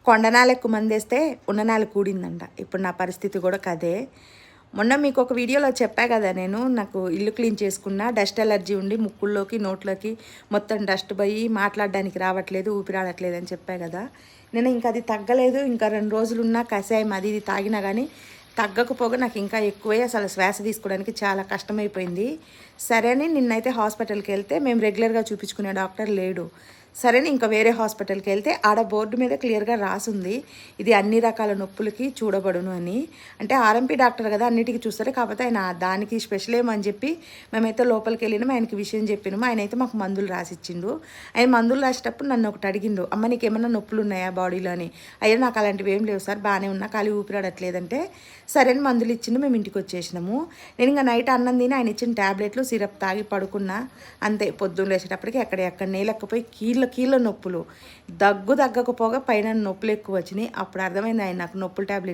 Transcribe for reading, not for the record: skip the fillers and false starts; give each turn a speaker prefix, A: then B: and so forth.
A: కొండనాలు ఎక్కువ మందేస్తే ఉన్ననాలు కూడిందంట. ఇప్పుడు నా పరిస్థితి కూడా కదే. మొన్న మీకు ఒక వీడియోలో చెప్పా కదా, నేను నాకు ఇల్లు క్లీన్ చేసుకున్నా, డస్ట్ అలర్జీ ఉండి ముక్కుల్లోకి నోట్లోకి మొత్తం డస్ట్ పోయి మాట్లాడడానికి రావట్లేదు, ఊపిరాడట్లేదు అని చెప్పా కదా. నేను ఇంకా అది తగ్గలేదు. ఇంకా 2 రోజులున్నా కషాయం అది ఇది తాగినా కానీ తగ్గకపోగా నాకు ఇంకా ఎక్కువే అసలు శ్వాస తీసుకోవడానికి చాలా కష్టమైపోయింది. సరే అని నిన్నైతే హాస్పిటల్కి వెళ్తే, మేము రెగ్యులర్గా చూపించుకునే డాక్టర్ లేడు. సరే అని ఇంకా వేరే హాస్పిటల్కి వెళ్తే ఆడ బోర్డు మీద క్లియర్గా రాసుంది, ఇది అన్ని రకాల నొప్పులకి చూడబడును అని. అంటే ఆర్ఎంపీ డాక్టర్ కదా, అన్నిటికీ చూస్తారు. కాకపోతే ఆయన దానికి స్పెషల్ ఏమని చెప్పి మేమైతే లోపలికి వెళ్ళినాం. ఆయనకి విషయం చెప్పినాము. ఆయన అయితే మాకు మందులు రాసిచ్చిండు. ఆయన మందులు రాసేటప్పుడు నన్ను ఒకటి అడిగిండు, అమ్మ నీకు ఏమన్నా నొప్పులు ఉన్నాయా బాడీలో అని. అయ్యో నాకు అలాంటివి ఏం లేవు సార్, బాగానే ఉన్నా, ఖాళీ ఊపిరాడట్లేదంటే సరే అని మందులు ఇచ్చిండు. మేము ఇంటికి వచ్చేసినాము. నేను ఇంకా నైట్ అన్నం తిని ఆయన ఇచ్చిన ట్యాబ్లెట్లు సిరప్ తాగి పడుకున్నా. అంతే, పొద్దున్న లేచేటప్పటికి ఎక్కడ నేలకపోయి కీళ్ళ నొప్పులు, దగ్గు తగ్గకపోగా పైన నొప్పులు ఎక్కువ వచ్చినాయి. అప్పుడు అర్థమైంది ఆయన నాకు నొప్పుల ట్యాబ్లెట్లు